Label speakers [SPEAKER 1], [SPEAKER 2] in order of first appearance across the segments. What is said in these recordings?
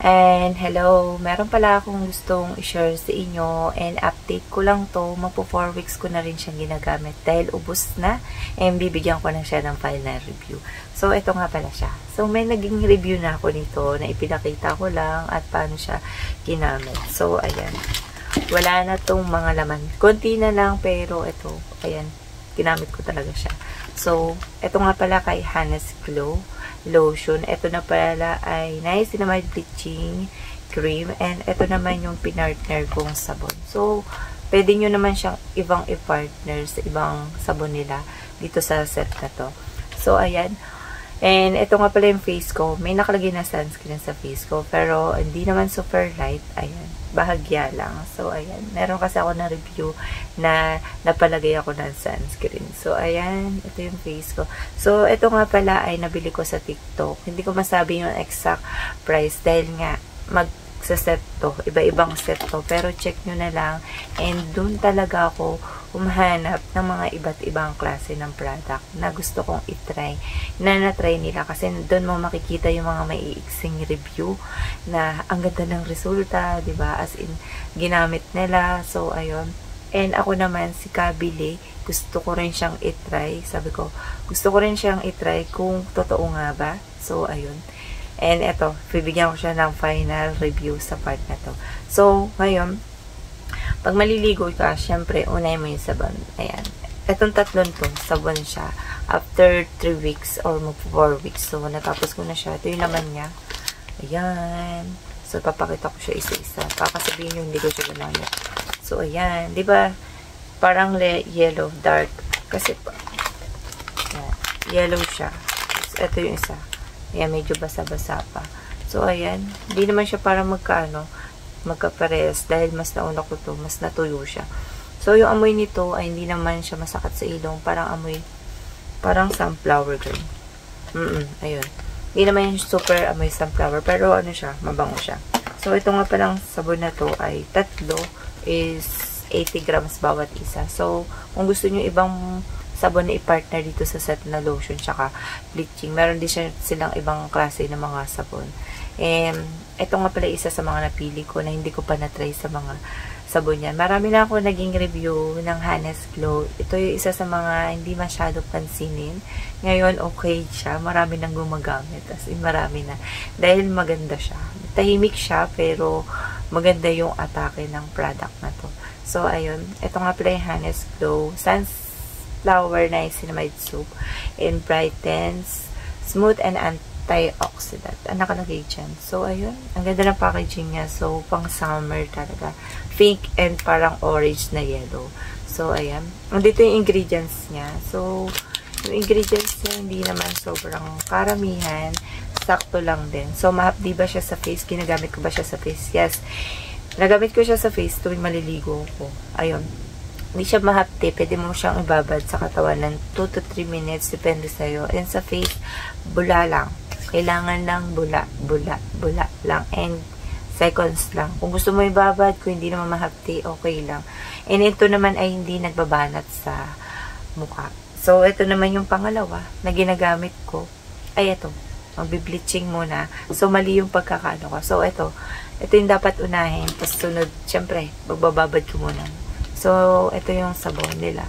[SPEAKER 1] And hello, meron pala akong gustong i-share sa inyo and update ko lang to, magpo 4 weeks ko na rin siyang ginagamit dahil ubos na and bibigyan ko na siya ng final review. So, ito nga pala siya. So, may naging review na ako nito na ipinakita ko lang at paano siya ginamit. So, ayan. Wala na tong mga laman. Konti na lang pero ito, ayan, ginamit ko talaga siya. So, ito nga pala kay Hannes Glow lotion. Ito na pala ay niacinamide bleaching cream and ito naman yung pinartner kong sabon. So, pwede nyo naman siyang ibang i-partner sa ibang sabon nila dito sa set na to. So, ayan. And ito nga pala yung face ko. May nakalagay na sunscreen sa face ko pero hindi naman super light. Ayan. Bahagya lang. So, ayan. Meron kasi ako na review na napalagay ako ng sunscreen. So, ayan. Ito yung face ko. So, ito nga pala ay nabili ko sa TikTok. Hindi ko masabi yung exact price dahil nga sa set to. Iba-ibang set to. Pero check nyo na lang. And dun talaga ako humahanap ng mga iba't ibang klase ng product na gusto kong itry. Na na-try nila. Kasi dun mo makikita yung mga maiiksing review na ang ganda ng resulta. Diba? As in, ginamit nila. So, ayun. And ako naman, si Kabili, gusto ko rin siyang itry. Sabi ko, gusto ko rin siyang itry kung totoo nga ba. So, ayun. And eto, bibigyan ko siya ng final review sa part na to. So, ngayon, pag maliligo ka, syempre, unay mo yung sabon. Ayan. Etong tatlon to, sabon siya. After 3 weeks or 4 weeks. So, natapos ko na siya. Ito yung laman niya. Ayan. So, papakita ko siya isa-isa. Kakasabihin yung hindi ko siya ginamit. So, ayan. Diba, parang yellow, dark. Kasi, ayan, yellow siya. So, ito yung isa. Ayan, medyo basa-basa pa. So, ayan. Hindi naman siya para magkapares dahil mas nauna ko to, mas natuyo siya. So, yung amoy nito ay hindi naman siya masakit sa ilong. Parang amoy, parang sunflower girl. Ayun. Hindi naman yung super amoy sunflower, pero ano siya, mabango siya. So, ito nga palang sabon na to ay tatlo is 80 grams bawat isa. So, kung gusto nyo ibang sabon na i-partner dito sa set na lotion tsaka bleaching. Meron din silang ibang klase ng mga sabon. And, ito nga pala isa sa mga napili ko na hindi ko pa na-try sa mga sabon yan. Marami na ako naging review ng Hannes Glow. Ito yung isa sa mga hindi masyado pansinin. Ngayon, okay siya. Marami nang gumagamit. As in, marami na. Dahil maganda siya. Tahimik siya, pero maganda yung atake ng product na to. So, ayun. Ito nga pala yung Hannes Glow Sunflower Niacinamide Soap and brightens, smooth and antioxidant. Ang nakalagay dyan. So, ayun. Ang ganda ng packaging niya. So, pang summer talaga. Pink and parang orange na yellow. So, ayan. Dito yung ingredients niya. So, yung ingredients niya hindi naman sobrang karamihan. Sakto lang din. So, mahapdi ba siya sa face? Ginagamit ko ba siya sa face? Yes. Nagamit ko siya sa face tuwing maliligo ko. Ayun. Hindi siya mahapdi. Pwede mo siyang ibabad sa katawan ng 2 to 3 minutes. Depende sa'yo. And sa face, bula lang. Kailangan lang bula lang. And seconds lang. Kung gusto mo ibabad, kung hindi naman mahapdi, okay lang. And ito naman ay hindi nagbabanat sa mukha. So, ito naman yung pangalawa na ginagamit ko. Ay, ito. Magbi-bleaching muna. So, mali yung pagkakano ko. So, ito yung dapat unahin. Tapos, sunod, syempre, magbababad ko muna. So, ito yung sabon nila.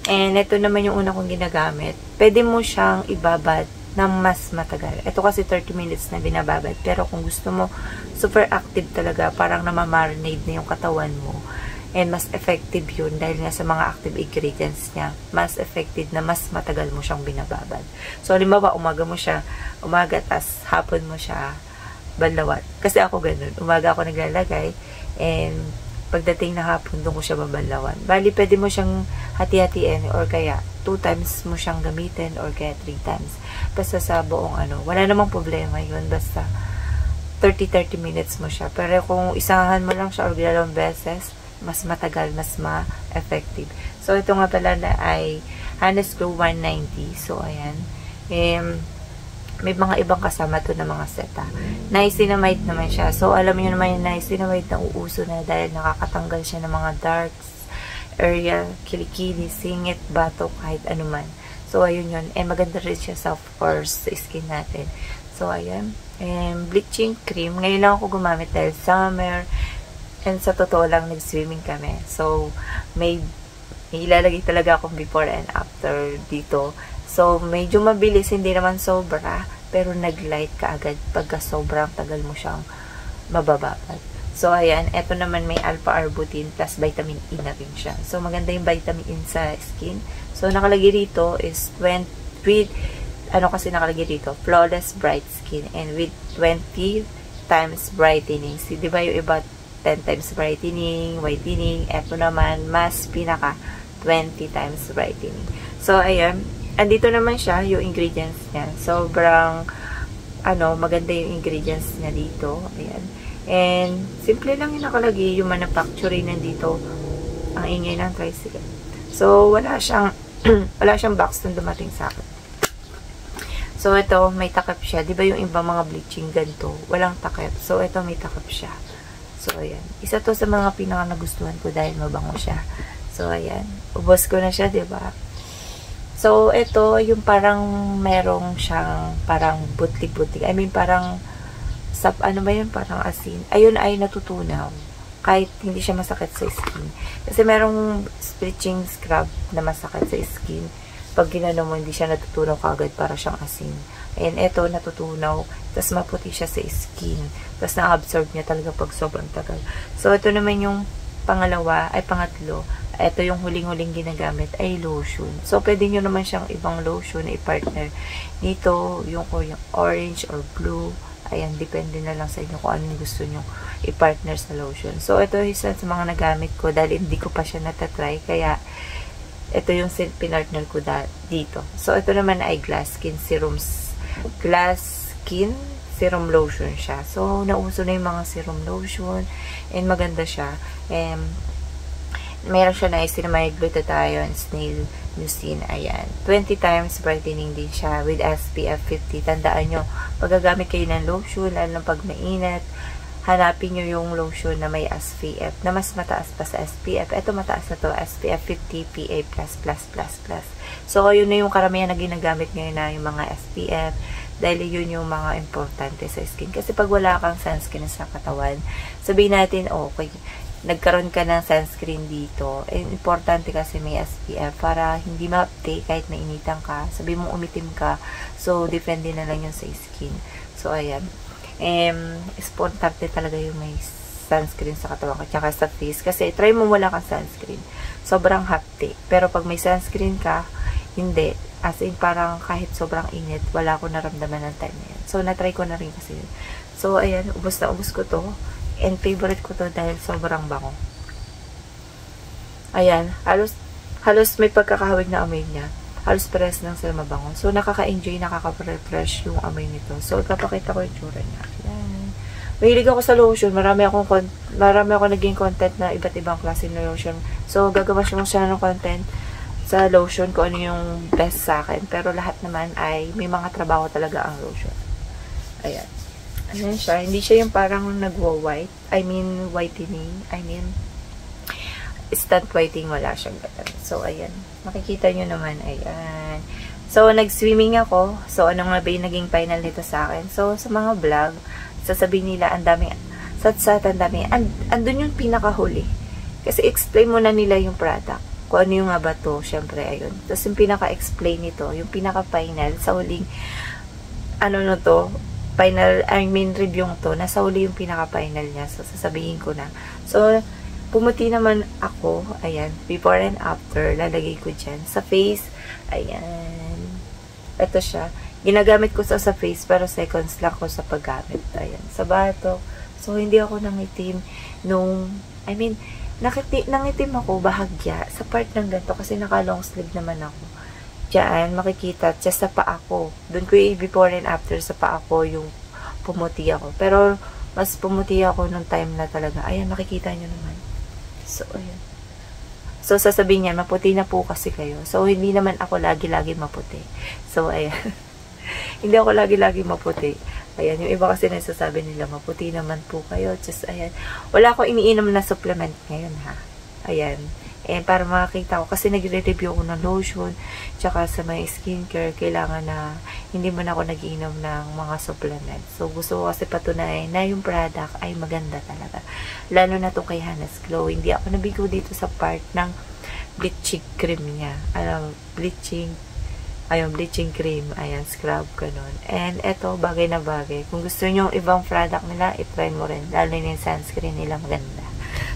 [SPEAKER 1] And, ito naman yung una kong ginagamit. Pwede mo siyang ibabad na mas matagal. Ito kasi 30 minutes na binababad. Pero, kung gusto mo, super active talaga. Parang namamarinade na yung katawan mo. And, mas effective yun. Dahil nga sa mga active ingredients niya, mas effective na mas matagal mo siyang binababad. So, halimbawa, umaga, tas hapon mo siya banlawan. Kasi ako ganun. Umaga ako naglalagay. And, pagdating na hapon, doon ko siya babanlawan. Bali, pwede mo siyang hati-hatiin or kaya 2 times mo siyang gamitin or kaya 3 times. Basta sa buong wala namang problema yun. Basta 30 minutes mo siya. Pero kung isahan mo lang siya or dalawang beses, mas matagal, mas ma-effective. So, ito nga pala na ay Hannes Glow 190. So, ayan. May mga ibang kasama to na mga seta. Niacinamide naman siya. So, alam niyo naman yung niacinamide na uuso na dahil nakakatanggal siya ng mga darks area, kilikili, singit, bato, kahit anuman. So, ayun yun. And maganda rin siya sa pores sa skin natin. So, ayan. And bleaching cream. Ngayon lang ako gumamit dahil summer. And sa totoo lang, nag-swimming kami. So, may ilalagay talaga akong before and after dito. So, medyo mabilis. Hindi naman sobra. Pero nag-light ka agad pagka sobrang tagal mo siyang mabababad. So, ayan. Ito naman may alpha-arbutin plus vitamin E na rin siya. So, maganda yung vitamin E sa skin. So, nakalagay rito is nakalagay dito? Flawless bright skin and with 20 times brightening. Di ba yung iba 10 times brightening, whitening. Ito naman, mas pinaka 20 times brightening. So, ayan. Andito naman siya, yung ingredients niya. Sobrang, maganda yung ingredients niya dito. Ayan. And, simple lang yung nakalagay, yung manufacturing nandito. Ang ingay ng tricycle. So, wala siyang box nung dumating sa akin. So, ito, may takip siya. Di ba yung iba mga bleaching ganito? Walang takip. So, ito may takip siya. So, ayan. Isa to sa mga pinaka nagustuhan ko dahil mabango siya. So, ayan. Ubos ko na siya, di ba? So, ito, yung parang merong siyang parang butlig-butlig. I mean, parang parang asin. Ayun ay natutunaw. Kahit hindi siya masakit sa skin. Kasi merong bleaching scrub na masakit sa skin. Pag ginano mo, hindi siya natutunaw kagad para siyang asin. Ayan, ito natutunaw. Tapos maputi siya sa skin. Tapos na-absorb niya talaga pag sobrang tagal. So, ito naman yung pangatlo. Ito yung huling-huling ginagamit ay lotion. So, pwede nyo naman siyang ibang lotion na i-partner. Dito, yung orange or blue. Ayan, depende na lang sa inyo kung anong gusto nyo i-partner sa lotion. So, ito isa sa mga nagamit ko dahil hindi ko pa siya natatry. Kaya, ito yung pinartner ko dito. So, ito naman ay Glass Skin Serum Lotion siya. So, nauso na yung mga serum lotion. And maganda siya. And, meron siya na isinamide glutathione, snail mucin. Ayan. 20 times brightening din siya with SPF 50. Tandaan nyo, pag gagamit kayo ng lotion, lalo pag mainit, hanapin nyo yung lotion na may SPF, na mas mataas pa sa SPF. Ito mataas na to, SPF 50 PA++++. So, yun na yung karamihan na ginagamit ngayon na yung mga SPF. Dahil yun yung mga importante sa skin. Kasi pag wala kang sunscreen sa katawan, sabihin natin, okay, nagkaroon ka ng sunscreen dito. Importante kasi may SPF para hindi ma-update kahit mainitan ka. Sabi mo umitim ka. So, depende na lang yun sa skin. So, ayan. Importante talaga yung may sunscreen sa katawan ka. Tsaka sa face. Kasi, try mo wala kang sunscreen. Sobrang hapte. Pero pag may sunscreen ka, hindi. As in, parang kahit sobrang init, wala ko naramdaman ng time na yan. So, na-try ko na rin kasi yun. So, ayan. Ubus na ubus ko to. And favorite ko to dahil sobrang bango. Ayan. Halos may pagkakahawig na amoy niya. Halos pares lang sila mabango. So, nakaka-enjoy, nakaka-refresh yung amoy nito. So, ipapakita ko yung tsura niya. Ayan. Mahilig ako sa lotion. Marami ako naging content na iba't ibang klase ng lotion. So, gagawa siya ng content sa lotion kung ano yung best sa akin. Pero lahat naman ay may mga trabaho talaga ang lotion. Ayan. Ayan siya. Hindi siya yung parang nagwa-white. Whitening. Instant whitening. Wala siyang ganun. So, ayan. Makikita nyo naman. Ayan. So, nag-swimming ako. So, ano nga ba yung naging final nito sa akin? So, sa mga vlog, sasabihin nila, ang dami, ang dami. Andun yung pinakahuli. Kasi explain mo na nila yung product. Kung ano yung nga ba to, syempre, ayun. Tapos yung pinaka-explain nito, yung pinaka-final, sa huling, review to, nasa huli yung pinaka-final niya. So, sasabihin ko na. So, pumuti naman ako, ayan, before and after, lalagay ko dyan. Sa face, ayan. Ito siya. Ginagamit ko sa face, pero seconds lang ko sa paggamit. Ayan, sa bato. So, hindi ako nangitim nangitim ako bahagya sa part ng ganito kasi naka-long sleeve naman ako. Diyan, makikita, just sa paa ko. Doon ko yung before and after sa paa ko yung pumuti ako. Pero, mas pumuti ako nung time na talaga. Ayan, makikita nyo naman. So, ayan. So, sasabihin niya, maputi na po kasi kayo. So, hindi naman ako lagi-lagi maputi. So, ayan. Hindi ako lagi-lagi maputi. Ayan, yung iba kasi nasasabi nila, maputi naman po kayo. Just, ayan. Wala akong iniinom na supplement ngayon, ha. Ayan. And para makakita ko, kasi nagre-review ko ng lotion, tsaka sa may skincare, kailangan na hindi man ako nagiinom ng mga supplement. So, gusto ko kasi patunayan na yung product ay maganda talaga. Lalo na to kay Hannah's Glow. Hindi ako nabigo dito sa part ng bleaching cream niya. Bleaching cream. Ayan, scrub, ganun. And eto, bagay na bagay. Kung gusto nyo ibang product nila, itry mo rin. Lalo na yung sunscreen nila, maganda.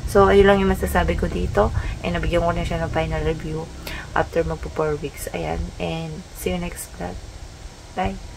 [SPEAKER 1] So, ayun lang yung masasabi ko dito. And nabigyan ko na siya ng final review after magpo 4 weeks. Ayan. And see you next vlog. Bye!